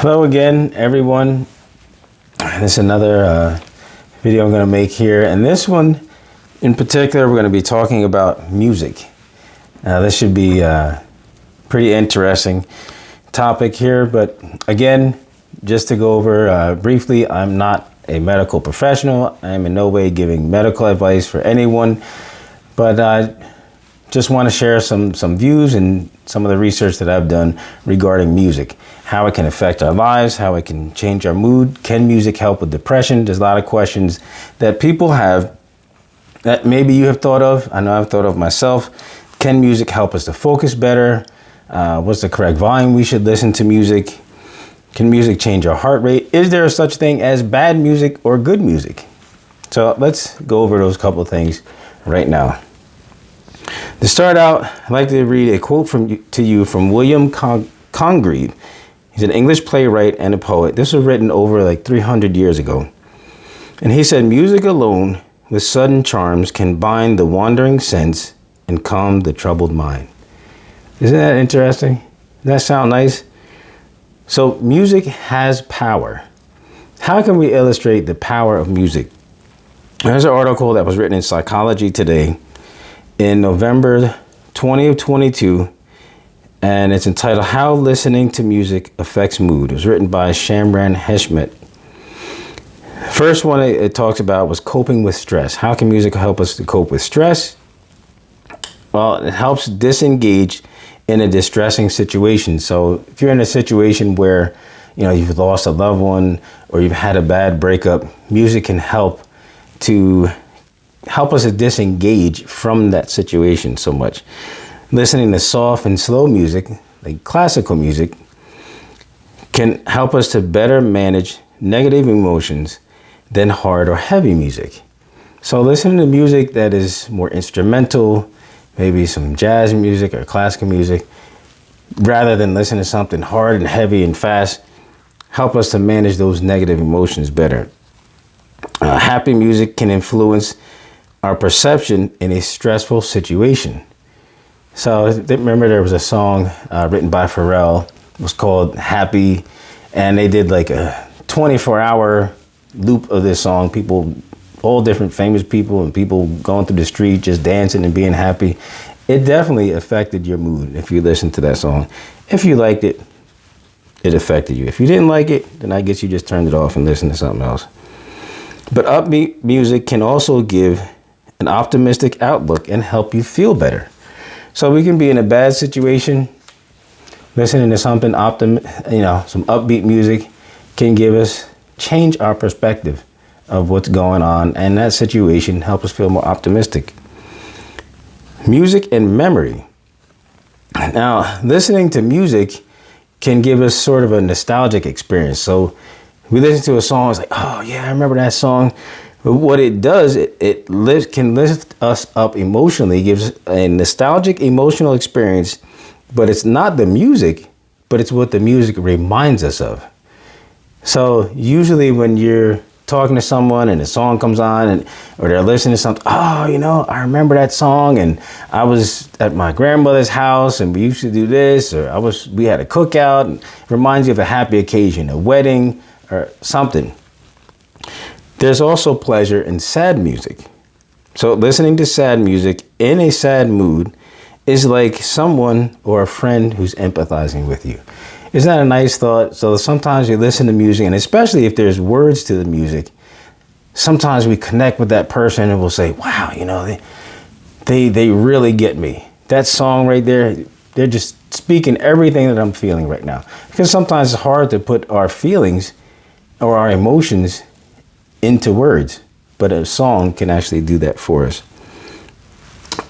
Hello again, everyone. This is another video I'm going to make here. And this one in particular, we're going to be talking about music. This should be a pretty interesting topic here. But again, just to go over briefly, I'm not a medical professional. I am in no way giving medical advice for anyone. But I just want to share some views and some of the research that I've done regarding music, how it can affect our lives, how it can change our mood. Can music help with depression? There's a lot of questions that people have that maybe you have thought of. I know I've thought of myself. Can music help us to focus better? What's the correct volume we should listen to music? Can music change our heart rate? Is there such thing as bad music or good music? So let's go over those couple of things right now. To start out, I'd like to read a quote to you from William Congreve. He's an English playwright and a poet. This was written over like 300 years ago. And he said, "Music alone with sudden charms can bind the wandering sense and calm the troubled mind." Isn't that interesting? Does that sound nice? So music has power. How can we illustrate the power of music? There's an article that was written in Psychology Today in November 2022, and it's entitled "How Listening to Music Affects Mood." It was written by Shamran Heshmet. First one it talks about was coping with stress. How can music help us to cope with stress? Well, it helps disengage in a distressing situation. So if you're in a situation where you've lost a loved one or you've had a bad breakup, music can help us to disengage from that situation so much. Listening to soft and slow music, like classical music, can help us to better manage negative emotions than hard or heavy music. So listening to music that is more instrumental, maybe some jazz music or classical music, rather than listening to something hard and heavy and fast, help us to manage those negative emotions better. Happy music can influence our perception in a stressful situation. So remember there was a song written by Pharrell. It was called Happy, and they did like a 24-hour loop of this song. People, all different famous people and people going through the street just dancing and being happy. It definitely affected your mood if you listened to that song. If you liked it, it affected you. If you didn't like it, then I guess you just turned it off and listened to something else. But upbeat music can also give an optimistic outlook and help you feel better. So we can be in a bad situation, listening to something some upbeat music can change our perspective of what's going on, and that situation help us feel more optimistic. Music and memory. Now, listening to music can give us sort of a nostalgic experience. So we listen to a song, it's like, oh yeah, I remember that song. But what it does, it can lift us up emotionally, gives a nostalgic emotional experience, but it's not the music, but it's what the music reminds us of. So usually when you're talking to someone and a song comes on or they're listening to something, I remember that song, and I was at my grandmother's house and we used to do this, or we had a cookout, and it reminds you of a happy occasion, a wedding or something. There's also pleasure in sad music. So listening to sad music in a sad mood is like someone or a friend who's empathizing with you. Isn't that a nice thought? So sometimes you listen to music, and especially if there's words to the music, sometimes we connect with that person and we'll say, wow, they really get me. That song right there, they're just speaking everything that I'm feeling right now. Because sometimes it's hard to put our feelings or our emotions into words, but a song can actually do that for us.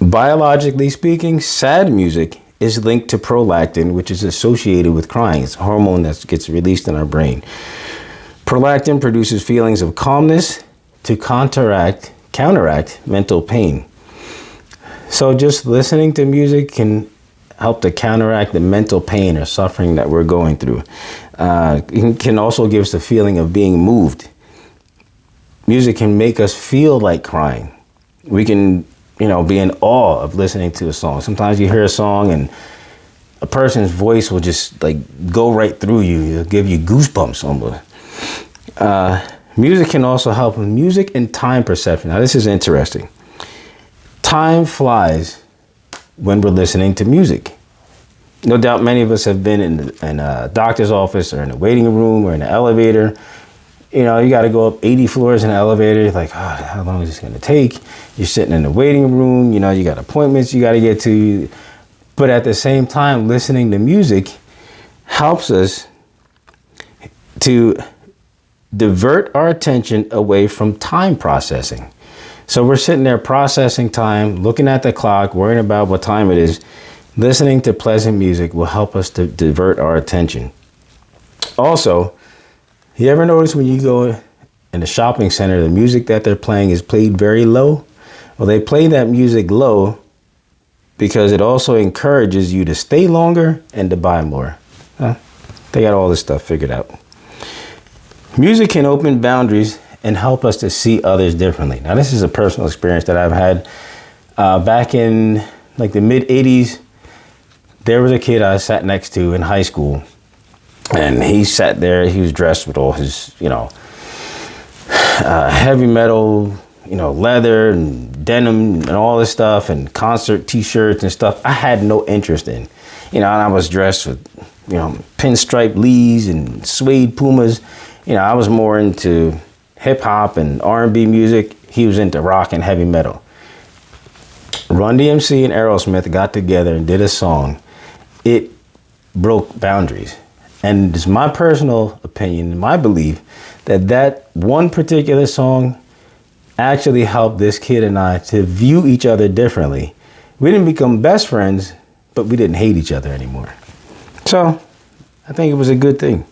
Biologically speaking, sad music is linked to prolactin, which is associated with crying. It's a hormone that gets released in our brain. Prolactin produces feelings of calmness to counteract mental pain. So just listening to music can help to counteract the mental pain or suffering that we're going through. It can also give us the feeling of being moved. Music can make us feel like crying. We can, be in awe of listening to a song. Sometimes you hear a song and a person's voice will just like go right through you. It'll give you goosebumps almost. Music can also help with music and time perception. Now, this is interesting. Time flies when we're listening to music. No doubt many of us have been in a doctor's office or in a waiting room or in an elevator. You know, you got to go up 80 floors in an elevator. You're like, oh, how long is this going to take? You're sitting in the waiting room. You know, you got appointments you got to get to. But at the same time, listening to music helps us to divert our attention away from time processing. So we're sitting there processing time, looking at the clock, worrying about what time it is. Listening to pleasant music will help us to divert our attention. Also, you ever notice when you go in a shopping center, the music that they're playing is played very low? Well, they play that music low because it also encourages you to stay longer and to buy more. They got all this stuff figured out. Music can open boundaries and help us to see others differently. Now, this is a personal experience that I've had back in like the mid 80s. There was a kid I sat next to in high school, and he sat there. He was dressed with all his, heavy metal, leather and denim and all this stuff, and concert T-shirts and stuff I had no interest in. And I was dressed with, pinstripe Lees and suede Pumas. I was more into hip hop and R&B music. He was into rock and heavy metal. Run DMC and Aerosmith got together and did a song. It broke boundaries. And it's my personal opinion, my belief, that one particular song actually helped this kid and I to view each other differently. We didn't become best friends, but we didn't hate each other anymore. So I think it was a good thing.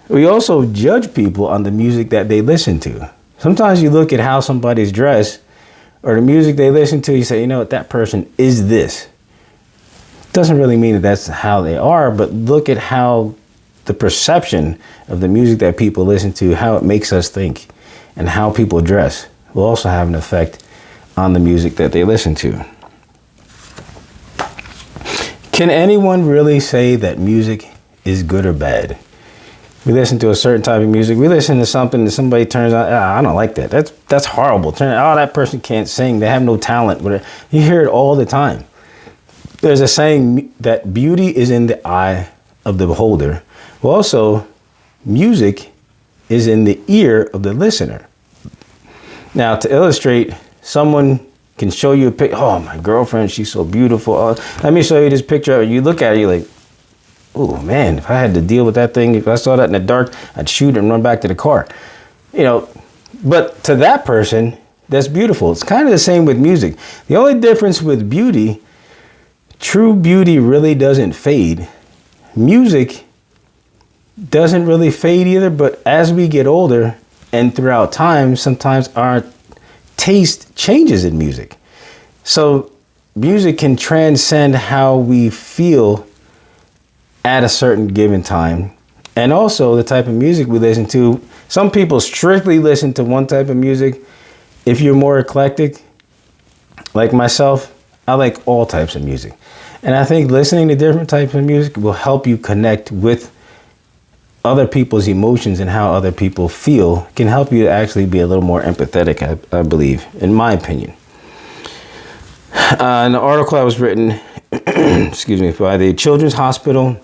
We also judge people on the music that they listen to. Sometimes you look at how somebody's dressed or the music they listen to, you say, that person is this. Doesn't really mean that that's how they are, but look at how the perception of the music that people listen to, how it makes us think, and how people dress will also have an effect on the music that they listen to. Can anyone really say that music is good or bad? We listen to a certain type of music. We listen to something that somebody turns on. I don't like that. That's horrible. That person can't sing. They have no talent. You hear it all the time. There's a saying that beauty is in the eye of the beholder. Well, also, music is in the ear of the listener. Now, to illustrate, someone can show you a picture. Oh, my girlfriend, she's so beautiful. Let me show you this picture. You look at it, you're like, oh, man, if I had to deal with that thing, if I saw that in the dark, I'd shoot and run back to the car. But to that person, that's beautiful. It's kind of the same with music. The only difference with beauty, true beauty really doesn't fade. Music doesn't really fade either, but as we get older and throughout time, sometimes our taste changes in music. So music can transcend how we feel at a certain given time. And also the type of music we listen to. Some people strictly listen to one type of music. If you're more eclectic, like myself, I like all types of music. And I think listening to different types of music will help you connect with other people's emotions and how other people feel. Can help you to actually be a little more empathetic, I believe, in my opinion. In the article I was written, by the Children's Hospital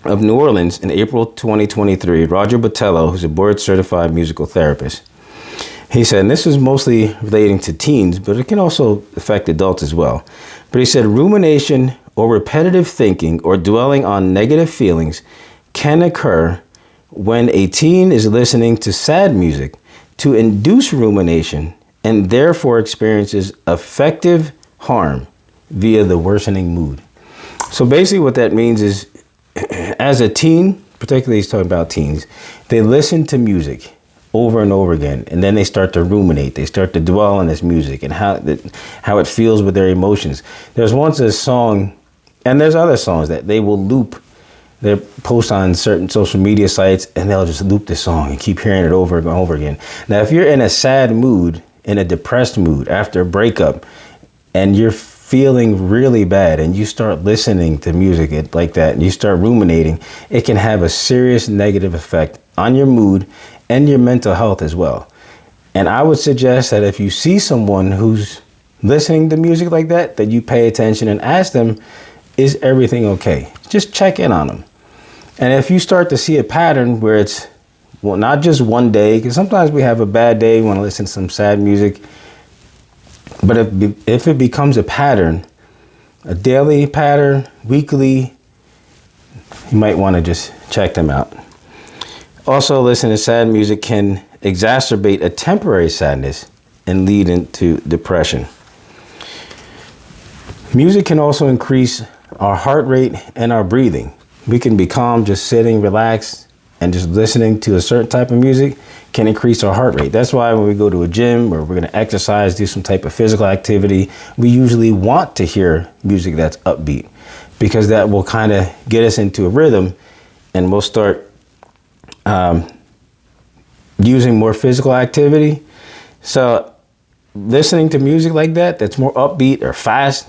of New Orleans in April 2023, Roger Botello, who's a board-certified musical therapist, he said, and this is mostly relating to teens, but it can also affect adults as well. But he said, rumination or repetitive thinking or dwelling on negative feelings can occur when a teen is listening to sad music to induce rumination and therefore experiences affective harm via the worsening mood. So basically what that means is, as a teen, particularly he's talking about teens, they listen to music over and over again, and then they start to ruminate. They start to dwell on this music and how it feels with their emotions. There's once a song, and there's other songs that they will loop. They post on certain social media sites, and they'll just loop the song and keep hearing it over and over again. Now, if you're in a sad mood, in a depressed mood after a breakup, and you're feeling really bad and you start listening to music like that and you start ruminating, it can have a serious negative effect on your mood and your mental health as well. And I would suggest that if you see someone who's listening to music like that, that you pay attention and ask them, is everything okay? Just check in on them. And if you start to see a pattern where it's, well, not just one day, because sometimes we have a bad day, we want to listen to some sad music. But if it becomes a pattern, a daily pattern, weekly, you might want to just check them out. Also, listening to sad music can exacerbate a temporary sadness and lead into depression. Music can also increase our heart rate and our breathing. We can be calm, just sitting, relaxed, and just listening to a certain type of music can increase our heart rate. That's why when we go to a gym or we're going to exercise, do some type of physical activity, we usually want to hear music that's upbeat, because that will kind of get us into a rhythm and we'll start using more physical activity. So listening to music like that, that's more upbeat or fast,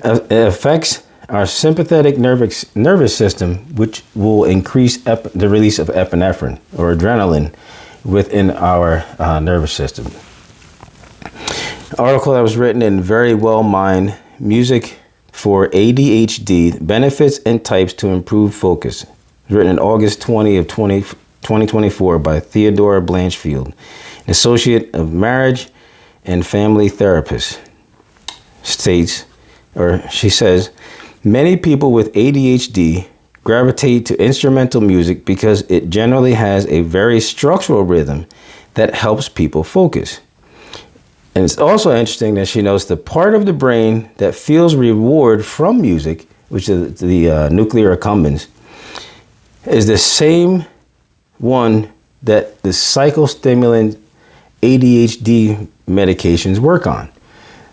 it affects our sympathetic nervous system, which will increase the release of epinephrine or adrenaline within our nervous system. Article that was written in Very Well Mind, Music for ADHD, Benefits and Types to Improve Focus. It was written in August 20 of 2024 by Theodora Blanchfield, an associate of marriage and family therapist. She says, many people with ADHD gravitate to instrumental music because it generally has a very structural rhythm that helps people focus. And it's also interesting that she notes the part of the brain that feels reward from music, which is the nuclear accumbens, is the same one that the psychostimulant ADHD medications work on.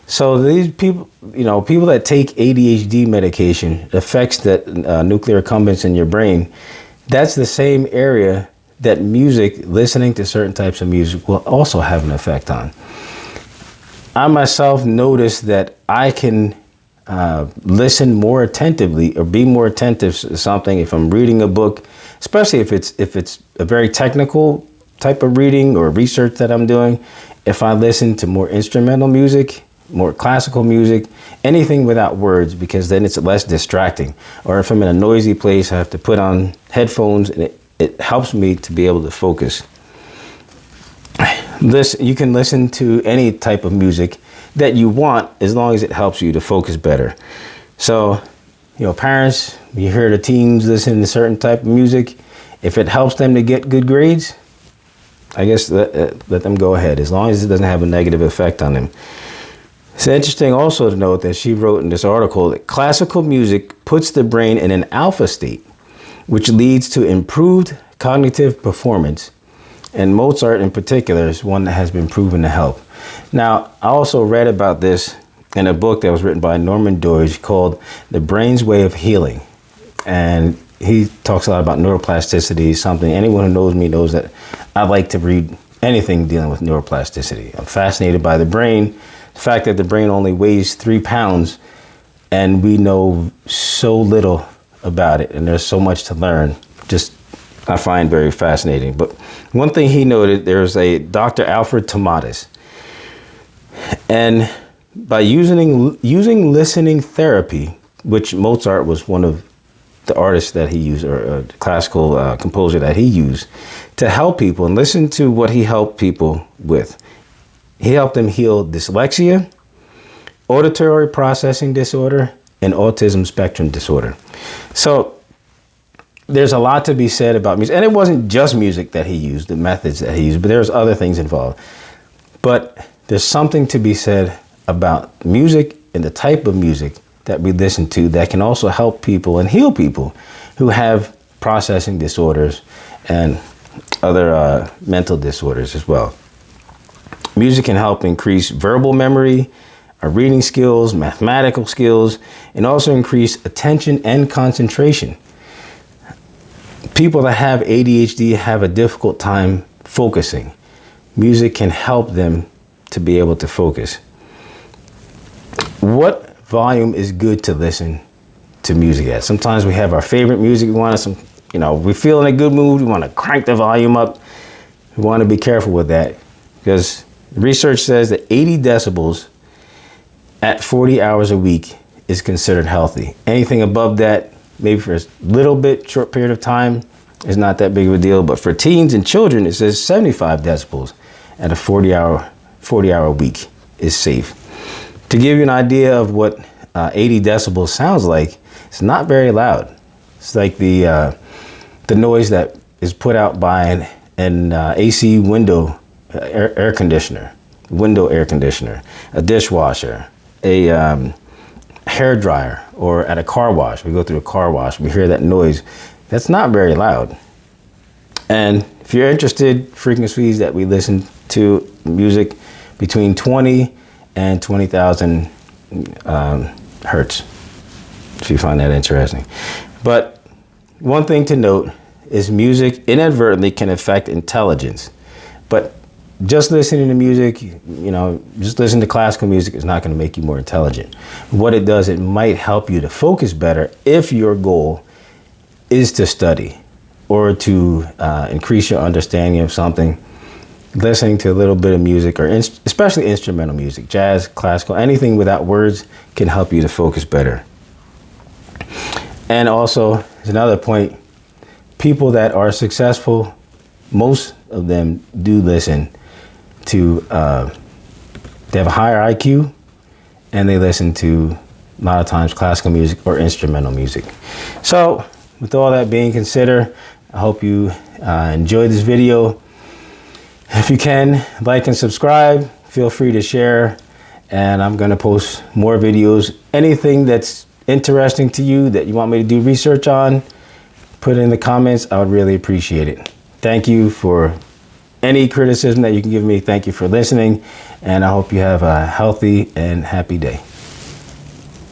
So these people, people that take ADHD medication affects that nuclear accumbens in your brain. That's the same area that music, listening to certain types of music, will also have an effect on. I myself noticed that I can listen more attentively or be more attentive to something if I'm reading a book, especially if it's a very technical type of reading or research that I'm doing. If I listen to more instrumental music, more classical music, anything without words, because then it's less distracting. Or if I'm in a noisy place, I have to put on headphones and it helps me to be able to focus. You can listen to any type of music that you want as long as it helps you to focus better. So, parents, you hear the teens listen to certain type of music. If it helps them to get good grades, I guess let them go ahead, as long as it doesn't have a negative effect on them. It's interesting also to note that she wrote in this article that classical music puts the brain in an alpha state, which leads to improved cognitive performance. And Mozart in particular is one that has been proven to help. Now, I also read about this in a book that was written by Norman Doidge called The Brain's Way of Healing. And he talks a lot about neuroplasticity, something anyone who knows me knows that I like to read anything dealing with neuroplasticity. I'm fascinated by the brain. The fact that the brain only weighs 3 pounds and we know so little about it and there's so much to learn, just I find very fascinating. But one thing he noted, there's a Dr. Alfred Tomatis, and by using listening therapy, which Mozart was one of the artists that he used, or a classical composer that he used to help people, and listen to what he helped people with. He helped them heal dyslexia, auditory processing disorder, and autism spectrum disorder. So there's a lot to be said about music. And it wasn't just music that he used, the methods that he used, but there's other things involved. But there's something to be said about music and the type of music that we listen to that can also help people and heal people who have processing disorders and other mental disorders as well. Music can help increase verbal memory, reading skills, mathematical skills, and also increase attention and concentration. People that have ADHD have a difficult time focusing. Music can help them to be able to focus. what volume is good to listen to music at? Sometimes we have our favorite music. We want some, we feel in a good mood. We want to crank the volume up. We want to be careful with that because research says that 80 decibels at 40 hours a week is considered healthy. Anything above that, maybe for a little bit, short period of time, is not that big of a deal. But for teens and children, it says 75 decibels at a 40-hour week is safe. To give you an idea of what 80 decibels sounds like, it's not very loud. It's like the noise that is put out by an AC window air conditioner, a dishwasher, a hair dryer, or at a car wash. We go through a car wash, we hear that noise. That's not very loud. And if you're interested, frequencies that we listen to music between 20 and 20,000 hertz, if you find that interesting. But one thing to note is music inadvertently can affect intelligence. But just listening to music, just listening to classical music is not going to make you more intelligent. What it does, it might help you to focus better if your goal is to study or to increase your understanding of something. Listening to a little bit of music, or especially instrumental music, jazz, classical, anything without words can help you to focus better. And also, there's another point, people that are successful, most of them do listen to, they have a higher IQ, and they listen to, a lot of times, classical music or instrumental music. So, with all that being considered, I hope you enjoyed this video. If you can, like and subscribe, feel free to share, and I'm gonna post more videos. Anything that's interesting to you that you want me to do research on, put it in the comments. I would really appreciate it. Thank you for any criticism that you can give me. Thank you for listening, and I hope you have a healthy and happy day.